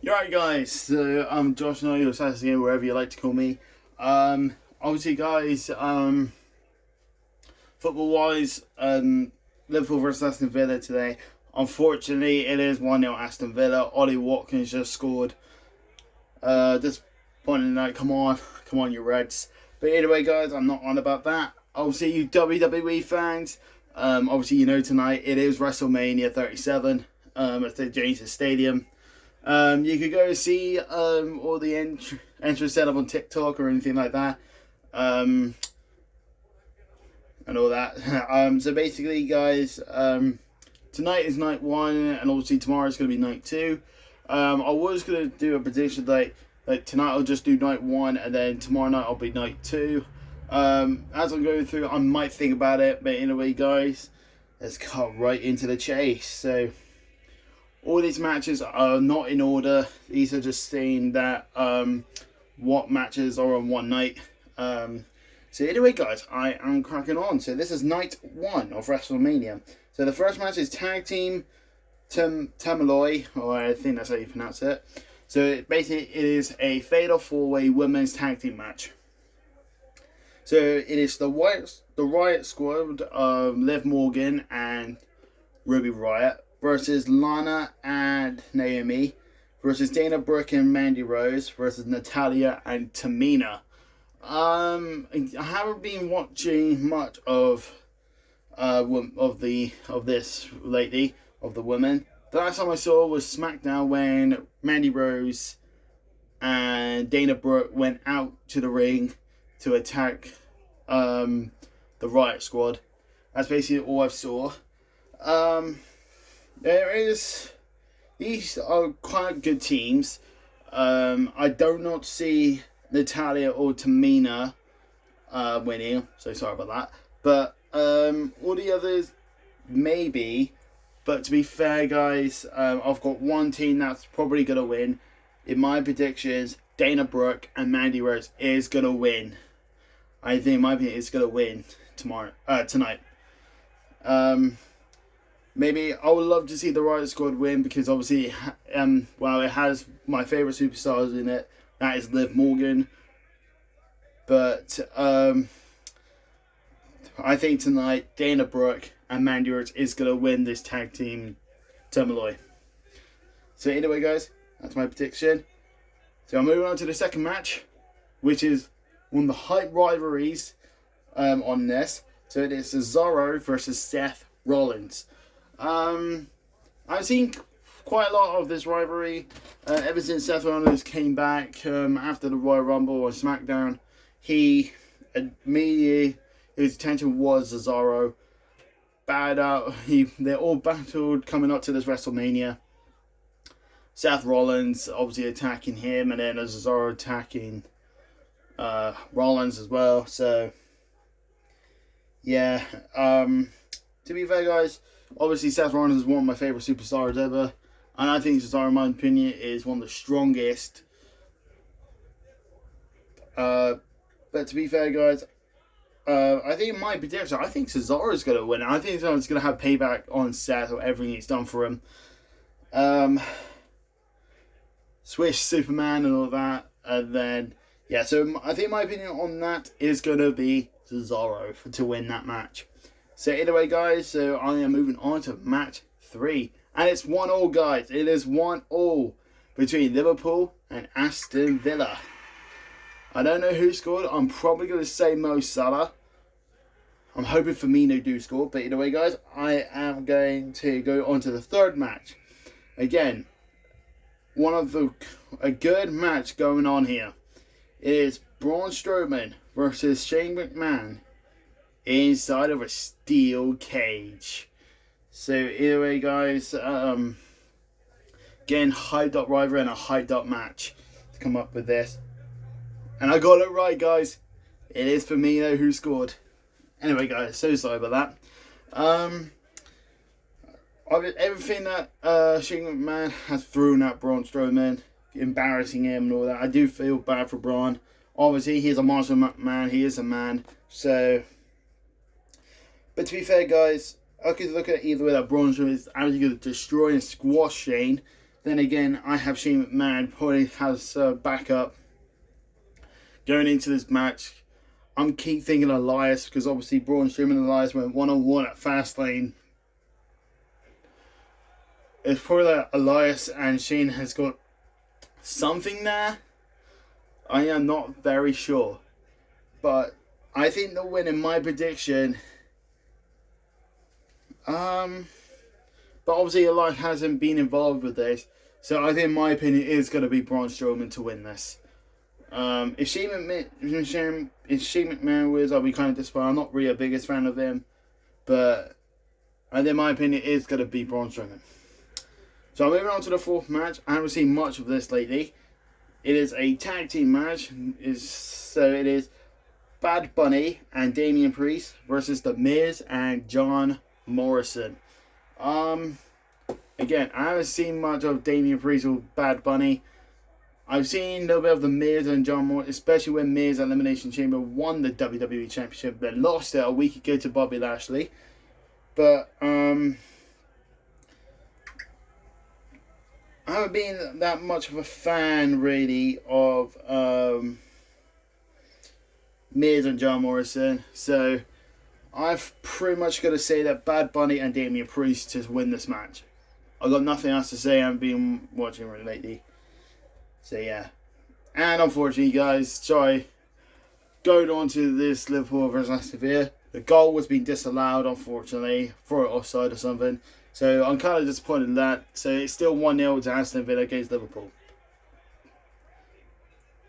You're right, guys. So I'm Josh now, your assassin here, wherever you like to call me. Obviously, guys, football-wise, Liverpool versus Aston Villa today. Unfortunately, it is 1-0 Aston Villa. Ollie Watkins just scored. Disappointing night. Come on, you Reds. But anyway, guys, I'm not on about that. Obviously, you WWE fans, obviously you know tonight it is WrestleMania 37 at the Genesis Stadium. You could go see all the entrance set up on TikTok or anything like that, and all that. So basically, guys, tonight is night one, and obviously tomorrow is going to be night two. I was going to do a prediction like tonight I'll just do night one, and then tomorrow night I'll be night two. As I'm going through, I might think about it, but anyway, guys, let's cut right into the chase. So all these matches are not in order. These are just saying that what matches are on one night. So anyway, guys, I am cracking on. So this is night one of WrestleMania. So the first match is Tag Team Tamaloi, or I think that's how you pronounce it. So basically, it is a Fatal 4-Way Women's Tag Team match. So it is the Riot Squad of Liv Morgan and Ruby Riott versus Lana and Naomi versus Dana Brooke and Mandy Rose versus Natalya and Tamina. I haven't been watching much of this lately, of the women. The last time I saw was SmackDown when Mandy Rose and Dana Brooke went out to the ring to attack the Riot Squad. That's basically all I saw. These are quite good teams. I do not see Natalya or Tamina winning, so sorry about that. But all the others, maybe. But to be fair, guys, I've got one team that's probably going to win. In my predictions, Dana Brooke and Mandy Rose is going to win. I think, in my opinion, it's going to win tonight. Maybe I would love to see the Riot Squad win because obviously, it has my favourite superstars in it. That is Liv Morgan. But I think tonight Dana Brooke and Mandy Rose is going to win this tag team Tamaloi. So anyway, guys, that's my prediction. So I'm moving on to the second match, which is one of the hype rivalries on this. So it is Cesaro versus Seth Rollins. I've seen quite a lot of this rivalry ever since Seth Rollins came back after the Royal Rumble on SmackDown. He immediately, his attention was Cesaro. They all battled coming up to this WrestleMania. Seth Rollins obviously attacking him, and then Cesaro attacking Rollins as well. So yeah, to be fair, guys, obviously Seth Rollins is one of my favourite superstars ever, and I think Cesaro, in my opinion, is one of the strongest. But to be fair, guys, I think in my prediction, I think Cesaro is going to win. I think Cesaro's going to have payback on Seth or everything he's done for him. Swish Superman and all that, and then yeah. So I think my opinion on that is going to be Cesaro to win that match. So anyway, guys, so I am moving on to match 3. And it's 1-1, guys. It is 1-1 between Liverpool and Aston Villa. I don't know who scored. I'm probably going to say Mo Salah. I'm hoping Firmino do score. But anyway, guys, I am going to go on to the third match. Again, a good match going on here. It is Braun Strowman versus Shane McMahon inside of a steel cage. So anyway, guys, again, hyped up rivalry and a hyped up match to come up with this. And I got it right, guys. It is Firmino who scored. Anyway, guys, so sorry about that. Everything that Shane McMahon has thrown at Braun Strowman, embarrassing him and all that, I do feel bad for Braun. Obviously, he's a monster man. He is a man. So, but to be fair, guys, I could look at it either way that Braun Strowman is actually going to destroy and squash Shane. Then again, I have Shane McMahon probably has backup going into this match. I'm keep thinking Elias, because obviously Braun Strowman and Elias went one-on-one at Fastlane. It's probably that Elias and Shane has got something there. I am not very sure. But I think the win in my prediction. But obviously Elias hasn't been involved with this. So I think in my opinion it is going to be Braun Strowman to win this. If Shane McMahon wins, I'll be kind of disappointed. I'm not really a biggest fan of him. But I think in my opinion it is going to be Braun Strowman. So moving on to the fourth match. I haven't seen much of this lately. It is a tag team match. It is Bad Bunny and Damian Priest versus The Miz and John Morrison. Again, I haven't seen much of Damian Priest or Bad Bunny. I've seen a little bit of The Miz and John Morrison, especially when Miz at Elimination Chamber won the WWE Championship, then lost it a week ago to Bobby Lashley. But I haven't been that much of a fan, really, of Miz and John Morrison. So, I've pretty much got to say that Bad Bunny and Damian Priest to win this match. I've got nothing else to say. I haven't been watching really lately. So, yeah. And unfortunately, guys, sorry. Going on to this Liverpool versus Aston Villa. The goal was being disallowed, unfortunately, for an offside or something. So I'm kind of disappointed in that. So it's still 1-0 to Aston Villa against Liverpool.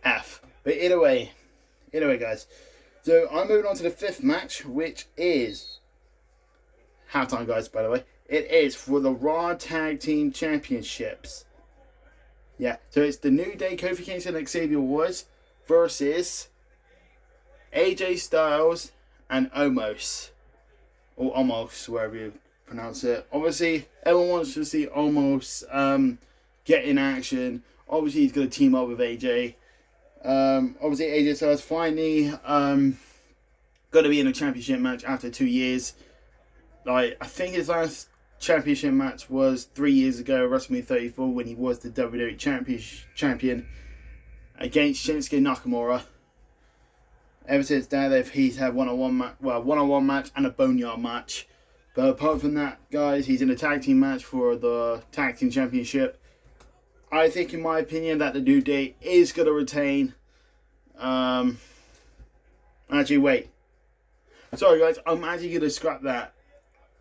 F. But either way, guys. So I'm moving on to the fifth match, which is halftime, guys. By the way, it is for the Raw Tag Team Championships. Yeah. So it's the New Day, Kofi Kingston, and Xavier Woods versus AJ Styles and Omos, or Omos, wherever you pronounce it. Obviously, everyone wants to see Omos get in action. Obviously, he's going to team up with AJ. Obviously, AJ Styles finally going to be in a championship match after 2 years. Like, I think his last championship match was 3 years ago, WrestleMania 34, when he was the WWE champion against Shinsuke Nakamura. Ever since then, he's had one-on-one match and a boneyard match. But apart from that, guys, he's in a tag team match for the tag team championship. I think, in my opinion, that the New Day is going to retain. Actually, wait. Sorry, guys, I'm actually going to scrap that.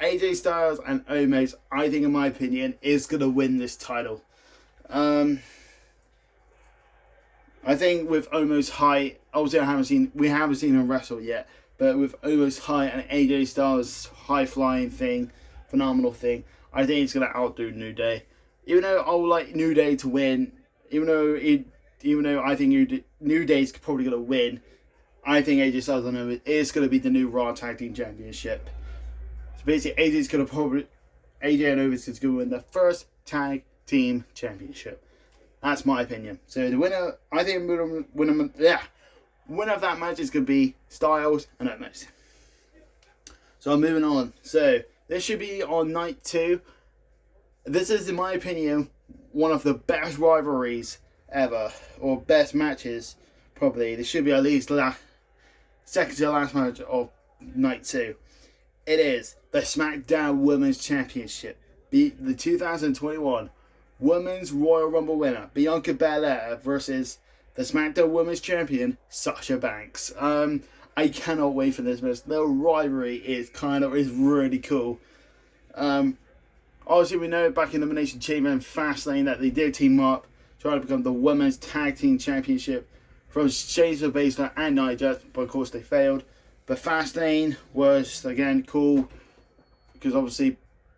AJ Styles and Omos, I think, in my opinion, is going to win this title. I think with Omos' height, obviously we haven't seen him wrestle yet. But with Omos' height and AJ Styles' high-flying thing, phenomenal thing, I think it's going to outdo New Day. Even though I would like New Day to win, even though I think New Day's probably going to win, I think AJ Styles and Omos is going to be the new Raw Tag Team Championship. So basically, AJ and Omos is going to win the first Tag Team Championship. That's my opinion. So the winner, I think, winner of that match is going to be Styles and Omos. So I'm moving on. So this should be on night 2. This is, in my opinion, one of the best rivalries ever, or best matches, probably. This should be at least second to last match of night 2. It is the SmackDown Women's Championship. The 2021 Women's Royal Rumble winner, Bianca Belair, versus the SmackDown Women's Champion, Sasha Banks. I cannot wait for this match. The rivalry is really cool. Obviously, we know back in the Elimination Chamber and Fastlane that they did team up, trying to become the Women's Tag Team Championship from Shayna Baszler and Nia Jax, but of course they failed. But Fastlane was, again, cool, because obviously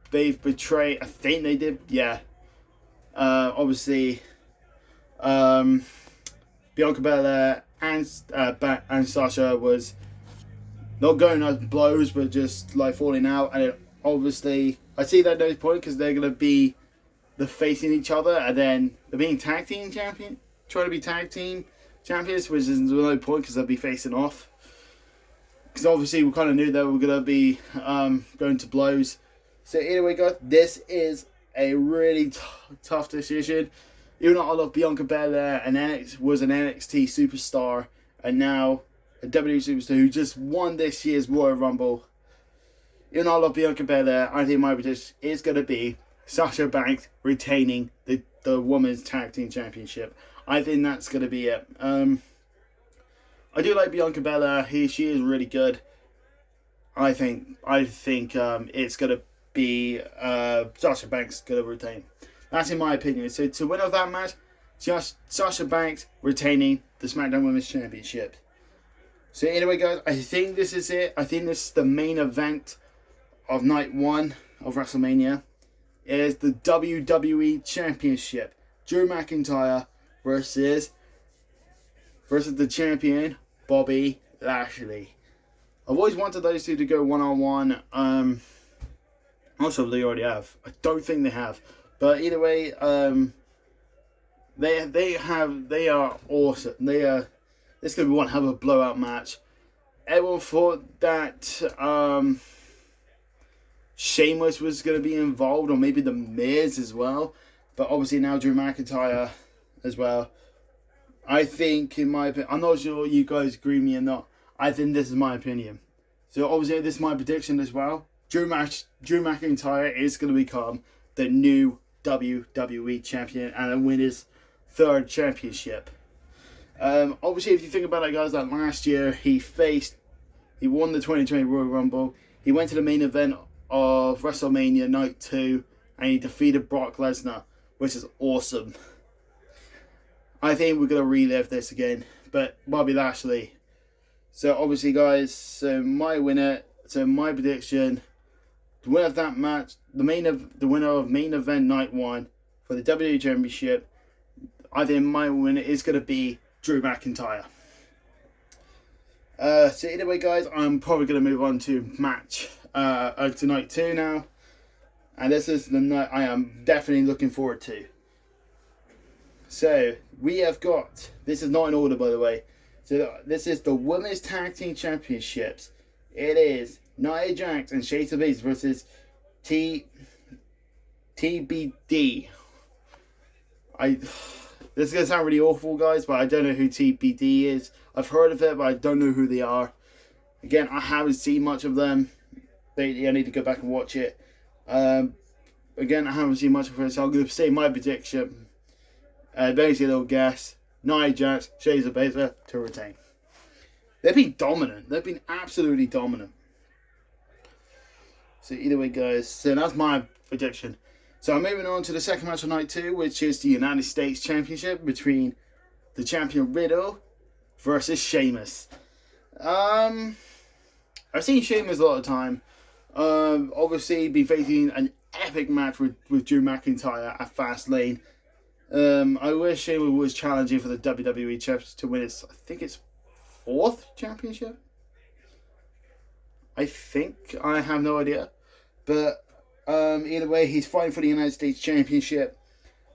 they've betrayed, I think they did, yeah. Obviously, Bianca Belair and Sasha was not going at blows, but just like falling out. And it, obviously, I see that no point because they're gonna be facing each other, and then they're being tag team champion, trying to be tag team champions, which is no point because they'll be facing off. Because obviously we kind of knew that we were gonna be going to blows. So anyway, guys, this is a really tough decision. Even though I love Bianca Belair and was an NXT superstar and now a WWE superstar who just won this year's Royal Rumble. Even though I love Bianca Belair, I think my prediction is going to be Sasha Banks retaining the Women's Tag Team Championship. I think that's going to be it. I do like Bianca Belair. She is really good. I think it's going to be Sasha Banks going to retain. That's in my opinion. So to win of that match, just Sasha Banks retaining the SmackDown Women's Championship. So anyway, guys, I think this is it. I think this is the main event of night 1 of WrestleMania. It is the WWE Championship. Drew McIntyre versus the champion, Bobby Lashley. I've always wanted those two to go one-on-one. Also, they already have. I don't think they have. But either way, they are awesome. This could be one hell of a blowout match. Everyone thought that Sheamus was going to be involved, or maybe The Miz as well. But obviously now Drew McIntyre as well. I think, in my opinion, I'm not sure you guys agree with me or not. I think this is my opinion. So obviously this is my prediction as well. Drew McIntyre is going to become the new WWE champion and win his 3rd championship. Obviously, if you think about it, guys, like last year he won the 2020 Royal Rumble. He went to the main event of WrestleMania Night 2 and he defeated Brock Lesnar, which is awesome. I think we're going to relive this again, but Bobby Lashley. So obviously, guys, my prediction, the winner of that match, the winner of main event night 1 for the WWE Championship, I think my winner is going to be Drew McIntyre. So anyway, guys, I'm probably going to move on to night 2 now, and this is the night I am definitely looking forward to. So we have got, this is not in order, by the way. So this is the Women's Tag Team Championships. It is Nia Jax and Shayna Baszler versus TBD. This is going to sound really awful, guys, but I don't know who TBD is. I've heard of it, but I don't know who they are. Again, I haven't seen much of them. I need to go back and watch it. Again, I haven't seen much of it, so I'm going to say my prediction. Basically, a little guess. Nia Jax, Shayna Baszler to retain. They've been dominant. They've been absolutely dominant. So either way, guys, so that's my prediction. So I'm moving on to the second match of night 2, which is the United States Championship between the champion Riddle versus Sheamus. I've seen Sheamus a lot of time. Obviously, be facing an epic match with Drew McIntyre at Fastlane. I wish Sheamus was challenging for the WWE Championship to win his, I think it's 4th championship. I think, I have no idea, but either way, he's fighting for the United States Championship,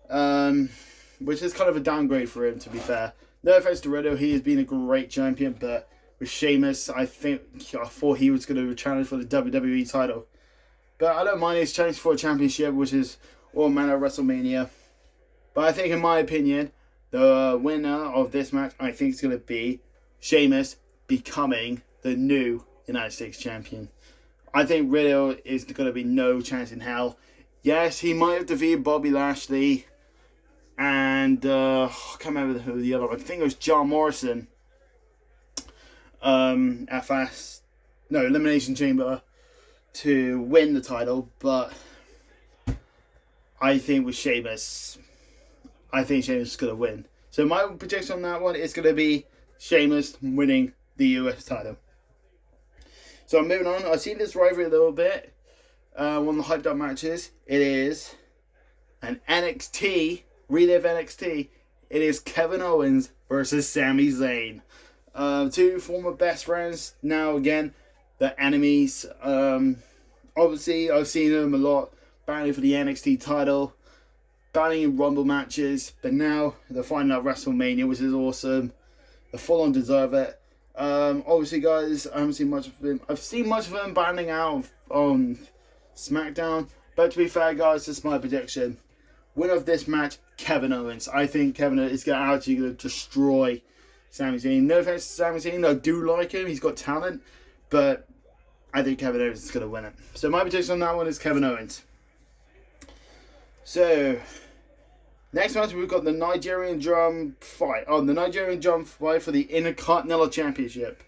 which is kind of a downgrade for him, to be fair. No offense to Riddle, he has been a great champion, but with Sheamus, I thought he was going to challenge for the WWE title. But I don't mind his challenge for a championship, which is all manner of WrestleMania. But I think, in my opinion, the winner of this match, I think it's going to be Sheamus becoming the new United States champion. I think Riddle is going to be no chance in hell. Yes, he might have defeated Bobby Lashley and I can't remember who the other one. I think it was John Morrison at Elimination Chamber to win the title, but I think with Sheamus, Sheamus is going to win. So my prediction on that one is going to be Sheamus winning the US title. So I'm moving on. I've seen this rivalry a little bit. One of the hyped up matches. It is an NXT, Relive NXT. It is Kevin Owens versus Sami Zayn. Two former best friends. Now again, the enemies. Obviously, I've seen them a lot battling for the NXT title, battling in Rumble matches. But now they're fighting at WrestleMania, which is awesome. They full on deserve it. Obviously, guys, I haven't seen much of him. I've seen much of him battling out on SmackDown, But to be fair, guys, this is my prediction. Winner of this match, Kevin Owens. I think Kevin Owens is actually going to destroy Sami Zayn. No offense to Sami Zayn, I do like him. He's got talent. But I think Kevin Owens is going to win it. So my prediction on that one is Kevin Owens. So, next match we've got the Nigerian Drum fight. Oh, the Nigerian Drum fight for the Intercontinental Championship.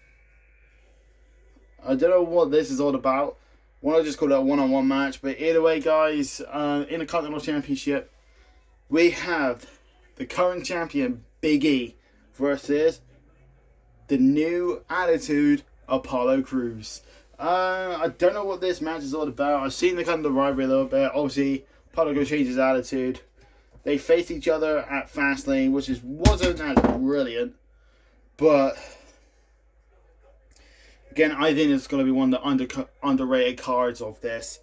I don't know what this is all about. Why not just call it a one-on-one match? But either way, guys, Intercontinental Championship, we have the current champion, Big E, versus the new Attitude, Apollo Crews. I don't know what this match is all about. I've seen the kind of the rivalry a little bit. Obviously, Apollo Crews changed his attitude. They faced each other at Fastlane, which wasn't as brilliant. But again, I think it's going to be one of the underrated cards of this.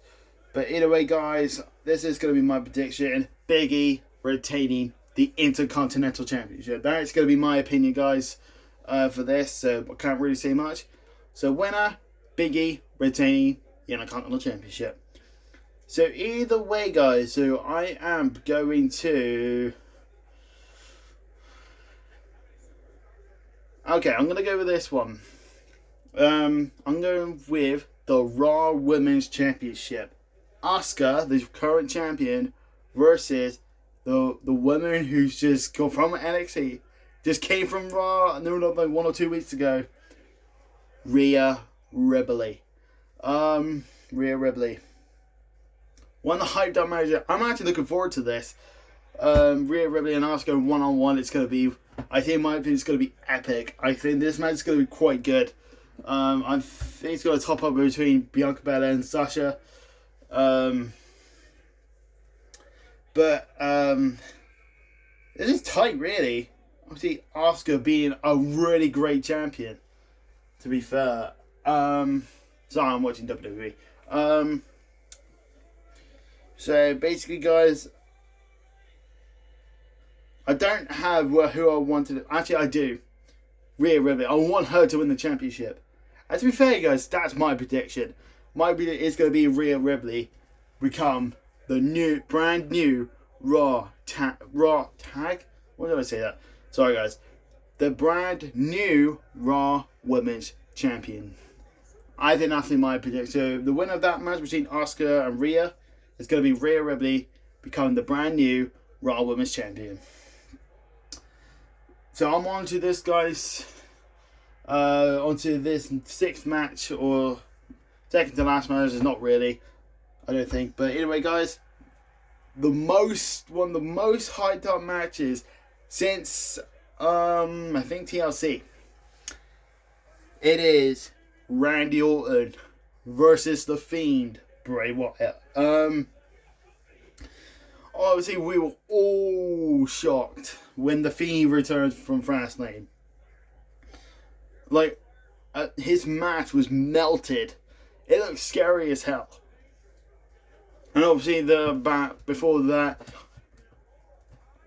But either way, guys, this is going to be my prediction. Big E retaining the Intercontinental Championship. That's going to be my opinion, guys, for this. So I can't really say much. So winner, Big E retaining the Intercontinental Championship. So either way, guys, so I am going to... Okay, I'm going to go with this one. I'm going with the Raw Women's Championship. Asuka, the current champion, versus the woman who's just gone from NXT, just came from Raw, and they were like 1 or 2 weeks ago. Rhea Ripley. Rhea Ripley. One of the hyped up matches. I'm actually looking forward to this. Rhea Ripley and Asuka one-on-one. It's going to be, I think in my opinion, it's going to be epic. I think this match is going to be quite good. I think it's going to top up between Bianca Belair and Sasha. But this is tight, really. Obviously, Asuka being a really great champion, to be fair. Sorry, I'm watching WWE. So basically, guys, I don't have who I wanted. Actually, I do. Rhea Ripley. I want her to win the championship. And to be fair, guys, that's my prediction. My prediction is going to be Rhea Ripley become the brand new Raw Tag. What did I say that? Sorry, guys. The brand new Raw Women's Champion. I think that's my prediction. So the winner of that match between Asuka and Rhea is going to be Rhea Ripley becoming the brand new Raw Women's Champion. So I'm on to this, guys. Onto this sixth match, or second to last match. Is not really, I don't think. But anyway, guys, one of the most hyped up matches since I think TLC. It is Randy Orton versus The Fiend, Bray Wyatt. Obviously, we were all shocked when The Fiend returned from Fastlane. Like, his match was melted. It looked scary as hell. And obviously, before that,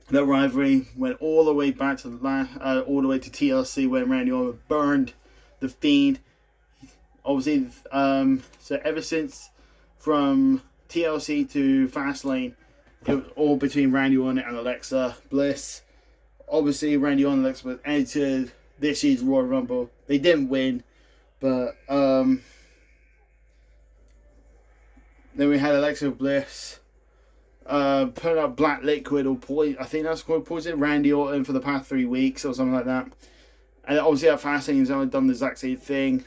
the rivalry went all the way back to all the way to TLC when Randy Orton burned The Fiend. Obviously, so ever since from TLC to Fastlane, it was all between Randy Orton and Alexa Bliss. Obviously, Randy Orton and Alexa Bliss entered this year's Royal Rumble. They didn't win, but then we had Alexa Bliss put up black liquid or poison. I think that's called poison. Randy Orton for the past 3 weeks or something like that. And obviously at Fastlane, he's only done the exact same thing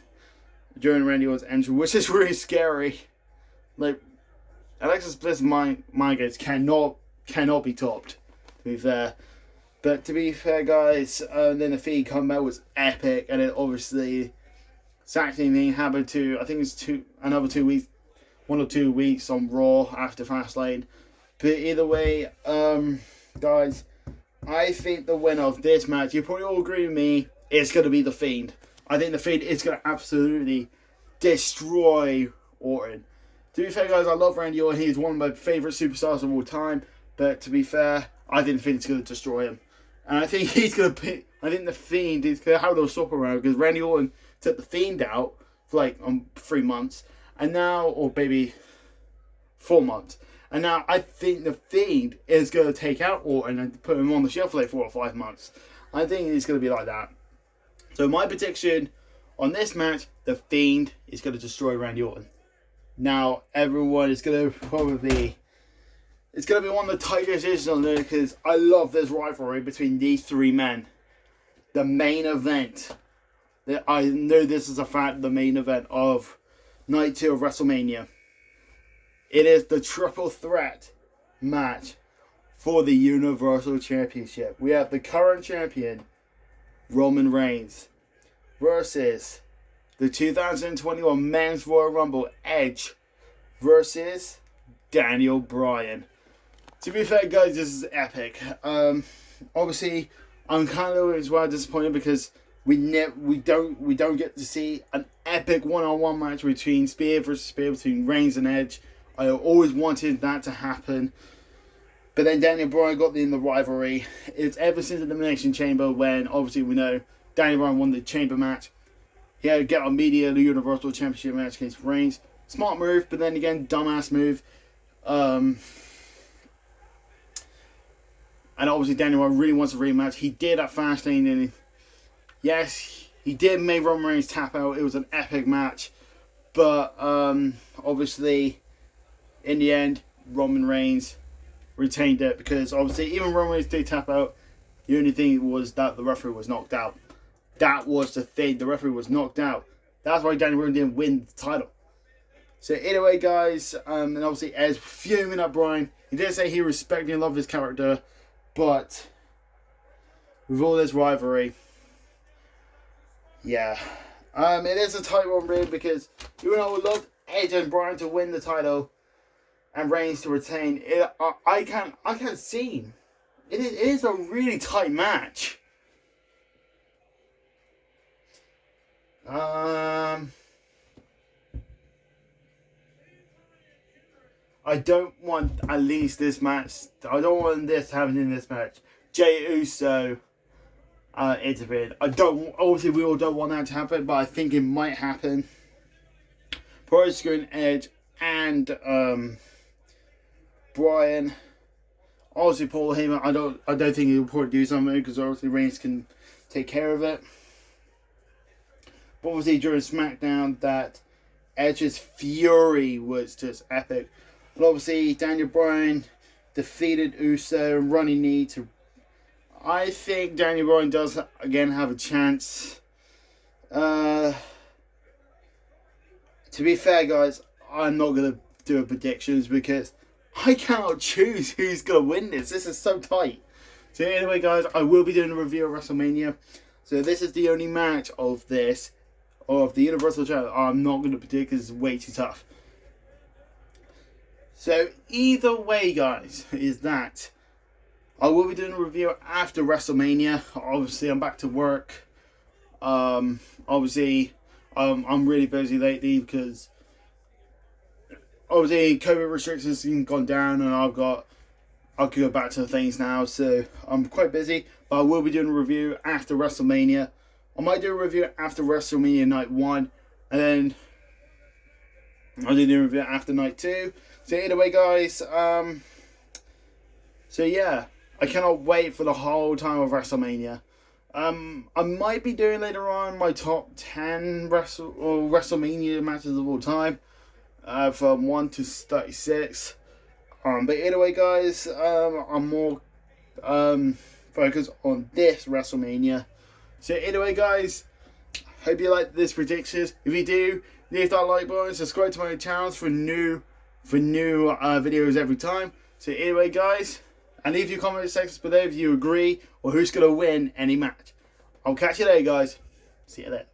during Randy Orton's entrance, which is really scary. Like, Alexa Bliss migraines cannot be topped, to be fair. But to be fair, guys, then the Fiend comeback was epic, and it obviously exact same thing happened to, I think it's another 2 weeks, 1 or 2 weeks on Raw after Fastlane. But either way, guys, I think the winner of this match, you probably all agree with me, it's going to be The Fiend. I think The Fiend is going to absolutely destroy Orton. To be fair, guys, I love Randy Orton. He's one of my favourite superstars of all time. But to be fair, I think The Fiend's going to destroy him. And I think he's going to pick. I think The Fiend is going to have a little swap around, because Randy Orton took The Fiend out for like 3 months. And now, or maybe 4 months. And now I think The Fiend is going to take out Orton and put him on the shelf for like 4 or 5 months. I think it's going to be like that. So my prediction on this match, The Fiend is going to destroy Randy Orton. Now everyone is going to probably... It's going to be one of the tightest issues on there because I love this rivalry between these 3 men. The main event. I know this is a fact, the main event of Night 2 of WrestleMania. It is the triple threat match for the Universal Championship. We have the current champion, Roman Reigns, versus the 2021 Men's Royal Rumble, Edge, versus Daniel Bryan. To be fair, guys, this is epic. Obviously, I'm kind of as well disappointed because we don't get to see an epic one-on-one match between Spear versus Spear, between Reigns and Edge. I always wanted that to happen. But then Daniel Bryan got in the rivalry. It's ever since Elimination Chamber when, obviously, we know Daniel Bryan won the Chamber match. He had to get on media the Universal Championship match against Reigns. Smart move, but then again, dumbass move. And obviously, Daniel Bryan really wants a rematch. He did at Fastlane, and yes, he did make Roman Reigns tap out. It was an epic match. But, obviously, in the end, Roman Reigns retained it because obviously even Roman Reigns did tap out. The only thing was that the referee was knocked out. That was the thing. The referee was knocked out. That's why Daniel Bryan didn't win the title. So anyway, guys, and obviously Edge fuming at Bryan. He did say he respected and loved his character, but with all this rivalry, yeah, it is a tight one, really, because even though I would love Edge and Bryan to win the title and Reigns to retain, I can't see. It is a really tight match. I don't want at least this match. I don't want this happening in this match. Jey Uso interfered. Obviously we all don't want that to happen, but I think it might happen. Probably screwing Edge and Bryan. Obviously Paul Heyman, I don't think he'll probably do something because obviously Reigns can take care of it. But obviously during SmackDown, that Edge's fury was just epic. But obviously Daniel Bryan defeated Uso and running knee to... I think Daniel Bryan does again have a chance. To be fair, guys, I'm not going to do a predictions because I cannot choose who's going to win this. This is so tight. So anyway, guys, I will be doing a review of WrestleMania. So this is the only match of this, of the Universal Title. I'm not going to predict because it's way too tough. So either way, guys, is that I will be doing a review after WrestleMania. Obviously, I'm back to work. Obviously, I'm really busy lately because obviously COVID restrictions have gone down and I can go back to things now. So I'm quite busy, but I will be doing a review after WrestleMania. I might do a review after WrestleMania Night 1, and then I'll do a review after Night 2. So either way, guys, so yeah, I cannot wait for the whole time of WrestleMania. I might be doing later on my top 10 WrestleMania matches of all time, from 1 to 36. But either way, guys, I'm more focused on this WrestleMania. So either way, guys, hope you like this predictions. If you do, leave that like button, subscribe to my channels for new videos every time. So anyway, guys, and leave your comment sections below if you agree or who's going to win any match. I'll catch you later, guys. See you later.